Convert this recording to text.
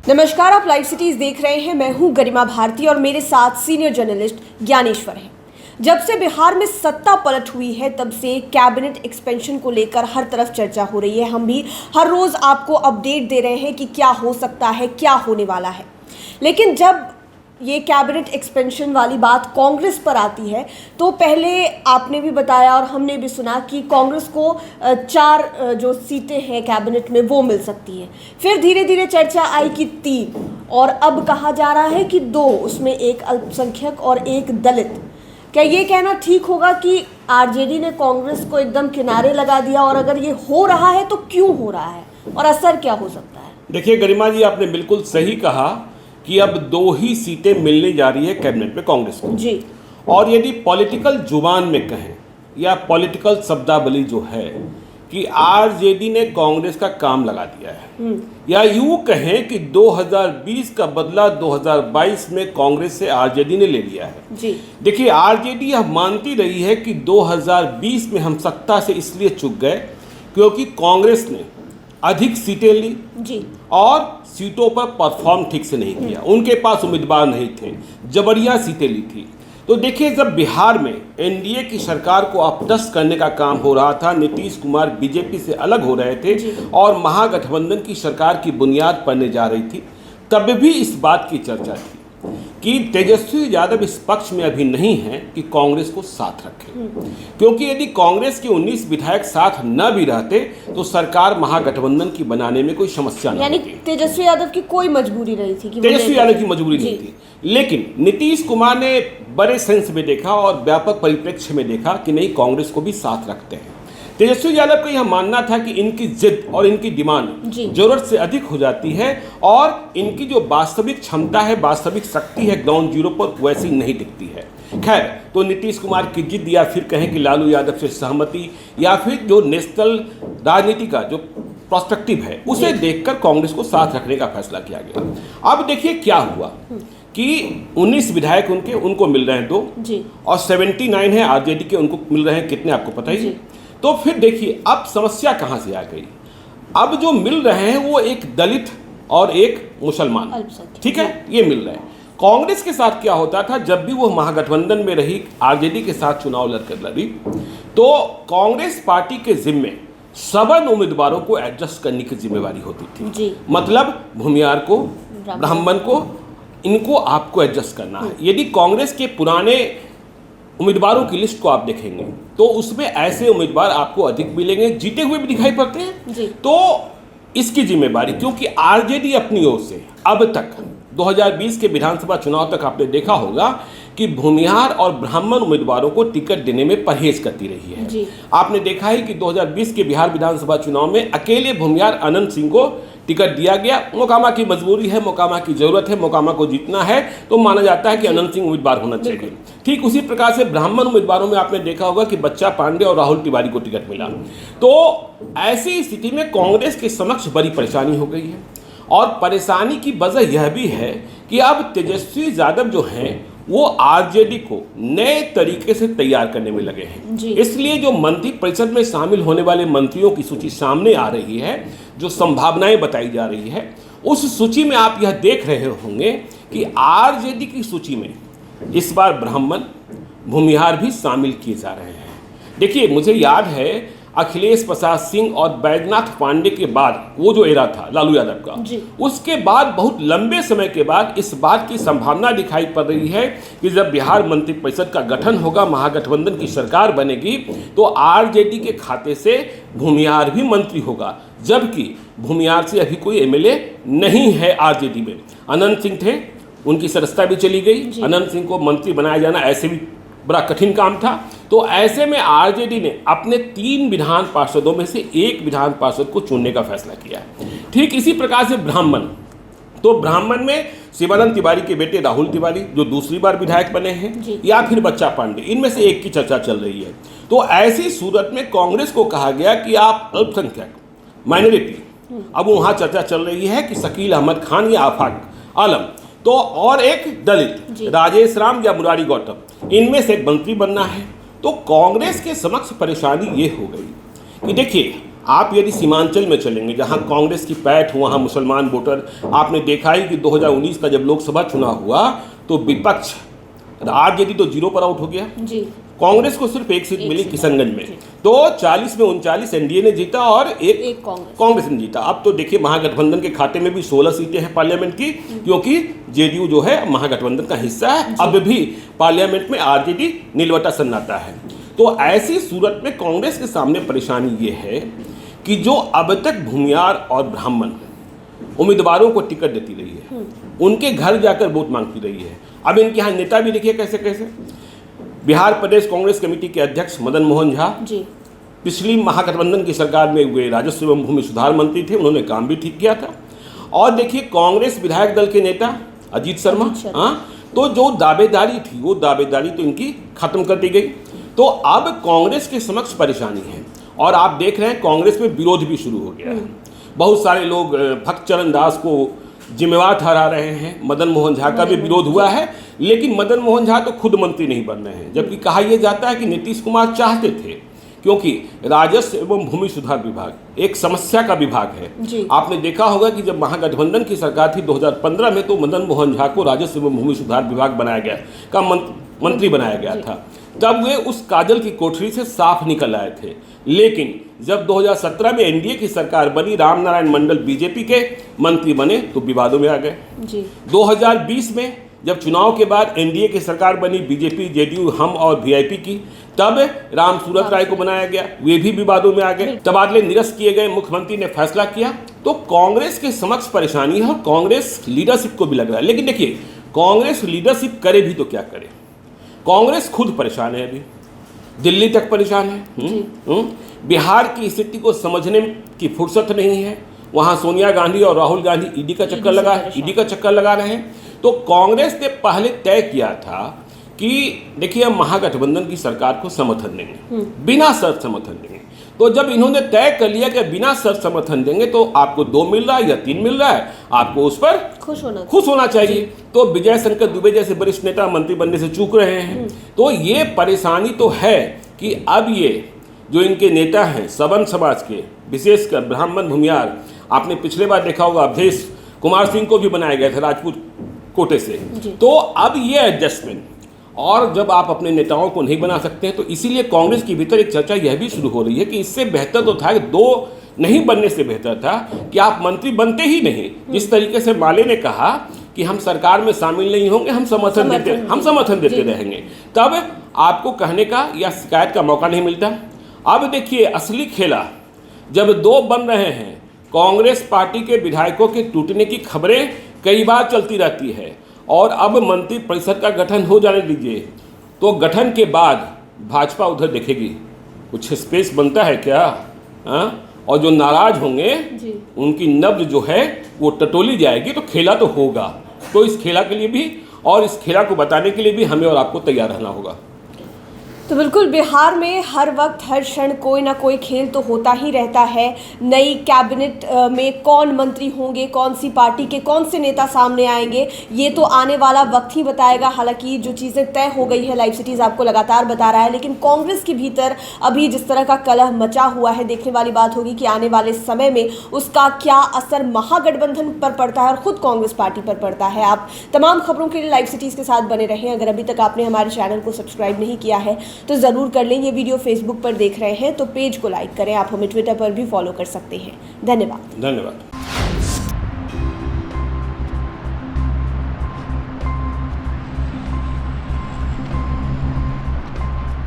नमस्कार, आप live cities देख रहे हैं। मैं हूं गरिमा भारती और मेरे साथ सीनियर जर्नलिस्ट ज्ञानेश्वर हैं। जब से बिहार में सत्ता पलट हुई है तब से कैबिनेट एक्सपेंशन को लेकर हर तरफ चर्चा हो रही है। हम भी हर रोज आपको अपडेट दे रहे हैं कि क्या हो सकता है, क्या होने वाला है। लेकिन जब ये कैबिनेट एक्सपेंशन वाली बात कांग्रेस पर आती है तो पहले आपने भी बताया और हमने भी सुना कि कांग्रेस को 4 जो सीटें हैं कैबिनेट में वो मिल सकती हैं। फिर धीरे धीरे चर्चा आई कि 3 और अब कहा जा रहा है कि 2, उसमें एक अल्पसंख्यक और एक दलित। क्या ये कहना ठीक होगा कि आरजेडी ने कांग्रेस को एकदम किनारे लगा दिया, और अगर ये हो रहा है तो क्यों हो रहा है और असर क्या हो सकता है? देखिए गरिमा जी, आपने बिल्कुल सही कहा कि अब 2 ही सीटें मिलने जा रही है कैबिनेट में कांग्रेस को जी। और यदि पॉलिटिकल जुबान में कहें या पॉलिटिकल शब्दावली जो है कि आरजेडी ने कांग्रेस का काम लगा दिया है, या यूं कहें कि 2020 का बदला 2022 में कांग्रेस से आरजेडी ने ले लिया है जी। देखिए, आरजेडी यह मानती रही है कि 2020 में हम सत्ता से इसलिए चूक गए क्योंकि कांग्रेस ने अधिक सीटें ली जी, और सीटों पर परफॉर्म ठीक से नहीं किया। उनके पास उम्मीदवार नहीं थे, जबरिया सीटें ली थी। तो देखिए, जब बिहार में एनडीए की सरकार को अपदस्थ करने का काम हो रहा था, नीतीश कुमार बीजेपी से अलग हो रहे थे और महागठबंधन की सरकार की बुनियाद पड़ने जा रही थी, तब भी इस बात की चर्चा थी कि तेजस्वी यादव इस पक्ष में अभी नहीं है कि कांग्रेस को साथ रखें, क्योंकि यदि कांग्रेस के 19 विधायक साथ न भी रहते तो सरकार महागठबंधन की बनाने में कोई समस्या नहीं। यानी तेजस्वी यादव की कोई मजबूरी नहीं थी कि तेजस्वी यादव की मजबूरी नहीं थी, लेकिन नीतीश कुमार ने बड़े सेंस में देखा और व्यापक परिप्रेक्ष्य में देखा कि नहीं, कांग्रेस को भी साथ रखते हैं। तेजस्वी यादव का यह मानना था कि इनकी जिद और इनकी डिमांड जरूरत से अधिक हो जाती है और इनकी जो वास्तविक क्षमता है, वास्तविक शक्ति है ग्राउंड जीरो पर, वैसी नहीं दिखती है। खैर, तो नीतीश कुमार की जिद, या फिर कहें कि लालू यादव से सहमति, या फिर जो नेशनल राजनीति का जो प्रोस्पेक्टिव है उसे देखकर कांग्रेस को साथ रखने का फैसला किया गया। अब देखिए क्या हुआ कि 19 विधायक उनको मिल रहे हैं 2 और 79 है आरजेडी के, उनको मिल रहे हैं कितने आपको पता ही है। तो फिर देखिए अब समस्या कहां से आ गई। अब जो मिल रहे हैं वो एक दलित और एक मुसलमान, ठीक है, ये मिल रहे हैं। कांग्रेस के साथ क्या होता था, जब भी वो महागठबंधन में रही, आरजेडी के साथ चुनाव लड़कर लड़ी, तो कांग्रेस पार्टी के जिम्मे सबन उम्मीदवारों को एडजस्ट करने की जिम्मेवारी होती थी जी। मतलब भूमियार को, ब्राह्मण को, इनको आपको एडजस्ट करना है। यदि कांग्रेस के पुराने उम्मीदवारों की लिस्ट को आप देखेंगे तो उसमें ऐसे उम्मीदवार आपको अधिक मिलेंगे, जीते हुए भी दिखाई पड़ते हैं जी। तो इसकी जिम्मेवारी, क्योंकि आरजेडी अपनी ओर से अब तक 2020 के विधानसभा चुनाव तक आपने देखा होगा कि भूमिहार और ब्राह्मण उम्मीदवारों को टिकट देने में परहेज करती रही है जी। आपने देखा है कि 2020 के बिहार विधानसभा चुनाव में अकेले भूमिहार अनंत सिंह को टिकट दिया गया। मोकामा की मजबूरी है, मोकामा की जरूरत है, मोकामा को जीतना है तो माना जाता है कि अनंत सिंह उम्मीदवार होना चाहिए। ठीक उसी प्रकार से ब्राह्मण उम्मीदवारों में आपने देखा होगा कि बच्चा पांडे और राहुल तिवारी को टिकट मिला। तो ऐसी स्थिति में कांग्रेस के समक्ष बड़ी परेशानी हो गई है, और परेशानी की वजह यह भी है कि अब तेजस्वी यादव जो हैं वो आरजेडी को नए तरीके से तैयार करने में लगे हैं। इसलिए जो मंत्री परिषद में शामिल होने वाले मंत्रियों की सूची सामने आ रही है, जो संभावनाएं बताई जा रही है, उस सूची में आप यह देख रहे होंगे कि आरजेडी की सूची में इस बार ब्राह्मण, भूमिहार भी शामिल किए जा रहे हैं। देखिए, मुझे याद है अखिलेश प्रसाद सिंह और बैजनाथ पांडे के बाद वो जो एरा था लालू यादव का, उसके बाद बहुत लंबे समय के बाद इस बात की संभावना दिखाई पड़ रही है कि जब बिहार मंत्रिपरिषद का गठन होगा, महागठबंधन की सरकार बनेगी, तो आरजेडी के खाते से भूमिहार भी मंत्री होगा, जबकि भूमिहार से अभी कोई एमएलए नहीं है आरजेडी में। अनंत सिंह थे, उनकी सदस्यता भी चली गई। अनंत सिंह को मंत्री बनाया जाना ऐसे भी बड़ा कठिन काम था। तो ऐसे में आरजेडी ने अपने 3 विधान पार्षदों में से 1 विधान पार्षद को चुनने का फैसला किया। ठीक इसी प्रकार से ब्राह्मण, तो ब्राह्मण में शिवानंद तिवारी के बेटे राहुल तिवारी जो दूसरी बार विधायक बने हैं, या फिर बच्चा पांडे, इनमें से एक की चर्चा चल रही है। तो ऐसी सूरत में कांग्रेस को कहा गया कि आप अल्पसंख्यक, माइनॉरिटी, अब वहां चर्चा चल रही है कि शकील अहमद खान या आफाक आलम, तो और एक दलित राजेश राम या मुरारी गौतम, इनमें से एक मंत्री बनना है। तो कांग्रेस के समक्ष परेशानी ये हो गई कि देखिए, आप यदि सीमांचल में चलेंगे जहां कांग्रेस की पैठ हो, वहां मुसलमान वोटर, आपने देखा ही कि 2019 का जब लोकसभा चुनाव हुआ तो विपक्ष आरजेडी तो 0 पर आउट हो गया जी, कांग्रेस को सिर्फ एक सीट मिली किशनगंज में, तो 40 में 39 एनडीए ने जीता और एक कांग्रेस ने जीता। अब तो देखिए महागठबंधन के खाते में भी 16 सीटें हैं पार्लियामेंट की, क्योंकि जेडीयू जो है महागठबंधन का हिस्सा है। अब भी पार्लियामेंट में आरजेडी नीलवटा सन्नाटा है। तो ऐसी सूरत में कांग्रेस के सामने परेशानी ये है कि जो अब तक भूमियार और ब्राह्मण उम्मीदवारों को टिकट देती रही है, उनके घर जाकर वोट मांगती रही है। अब इनके यहाँ नेता भी देखिए कैसे कैसे, बिहार प्रदेश कांग्रेस कमेटी के अध्यक्ष मदन मोहन झा जी, पिछली महागठबंधन की सरकार में वे राजस्व एवं भूमि सुधार मंत्री थे, उन्होंने काम भी ठीक किया था। और देखिए कांग्रेस विधायक दल के नेता अजीत शर्मा, तो जो दावेदारी थी वो दावेदारी तो इनकी खत्म कर दी गई। तो अब कांग्रेस के समक्ष परेशानी है और आप देख रहे हैं कांग्रेस में विरोध भी शुरू हो गया है। बहुत सारे लोग भक्तचरण दास को जिम्मेवार ठहरा रहे हैं, मदन मोहन झा का भी विरोध हुआ है, लेकिन मदन मोहन झा तो खुद मंत्री नहीं बन रहे हैं, जबकि कहा यह जाता है कि नीतीश कुमार चाहते थे, क्योंकि राजस्व एवं भूमि सुधार विभाग एक समस्या का विभाग है। आपने देखा होगा कि जब महागठबंधन की सरकार थी 2015 में, तो मदन मोहन झा को राजस्व एवं भूमि सुधार विभाग बनाया गया का मंत्री बनाया गया था। तब वे उस काजल की कोठरी से साफ निकल आए थे, लेकिन जब 2017 में एनडीए की सरकार बनी, राम नारायण मंडल बीजेपी के मंत्री बने तो विवादों में आ गए। 2020 में जब चुनाव के बाद एनडीए की सरकार बनी, बीजेपी जेडीयू हम और वीआईपी की, तब राम सूरत राय को बनाया गया, वे भी विवादों में आ गए, तबादले निरस्त किए गए, मुख्यमंत्री ने फैसला किया। तो कांग्रेस के समक्ष परेशानी है और कांग्रेस लीडरशिप को भी लग रहा है। लेकिन देखिए कांग्रेस लीडरशिप करे भी तो क्या करे, कांग्रेस खुद परेशान है, अभी दिल्ली तक परेशान है। बिहार की स्थिति को समझने की फुर्सत नहीं है, वहां सोनिया गांधी और राहुल गांधी ईडी का चक्कर लगा रहे हैं। तो कांग्रेस ने पहले तय किया था कि देखिए हम महागठबंधन की सरकार को समर्थन देंगे, बिना शर्त समर्थन देंगे। तो जब इन्होंने तय कर लिया कि बिना शर्त समर्थन देंगे, तो आपको 2 मिल रहा है या 3 मिल रहा है, आपको उस पर खुश होना चाहिए। तो विजय शंकर दुबे जैसे वरिष्ठ नेता मंत्री बनने से चूक रहे हैं। तो ये परेशानी तो है कि अब ये जो इनके नेता हैं सवर्ण समाज के, विशेषकर ब्राह्मण भूमियार, आपने पिछले बार देखा होगा अवधेश कुमार सिंह को भी बनाया गया था राजपूत कोटे से। तो अब ये एडजस्टमेंट, और जब आप अपने नेताओं को नहीं बना सकते हैं, तो इसीलिए कांग्रेस के भीतर एक चर्चा यह भी शुरू हो रही है कि इससे बेहतर तो था कि 2 नहीं बनने से बेहतर था कि आप मंत्री बनते ही नहीं। जिस तरीके से माले ने कहा कि हम सरकार में शामिल नहीं होंगे, हम समर्थन देते रहेंगे, तब आपको कहने का या शिकायत का मौका नहीं मिलता। अब देखिए असली खेला जब 2 बन रहे हैं, कांग्रेस पार्टी के विधायकों के टूटने की खबरें कई बार चलती रहती है, और अब मंत्री परिषद का गठन हो जाने दीजिए, तो गठन के बाद भाजपा उधर देखेगी कुछ स्पेस बनता है क्या, और जो नाराज होंगे उनकी नब्ज जो है वो टटोली जाएगी। तो खेला तो होगा, तो इस खेला के लिए भी और इस खेला को बताने के लिए भी हमें और आपको तैयार रहना होगा। तो बिल्कुल बिहार में हर वक्त हर क्षण कोई ना कोई खेल तो होता ही रहता है। नई कैबिनेट में कौन मंत्री होंगे, कौन सी पार्टी के कौन से नेता सामने आएंगे, ये तो आने वाला वक्त ही बताएगा। हालांकि जो चीज़ें तय हो गई है लाइव सिटीज़ आपको लगातार बता रहा है, लेकिन कांग्रेस के भीतर अभी जिस तरह का कलह मचा हुआ है, देखने वाली बात होगी कि आने वाले समय में उसका क्या असर महागठबंधन पर पड़ता है और खुद कांग्रेस पार्टी पर पड़ता है। आप तमाम खबरों के लिए लाइव सिटीज़ के साथ बने रहें। अगर अभी तक आपने हमारे चैनल को सब्सक्राइब नहीं किया है तो ज़रूर कर लें। ये वीडियो फेसबुक पर देख रहे हैं तो पेज को लाइक करें। आप हमें ट्विटर पर भी फॉलो कर सकते हैं। धन्यवाद।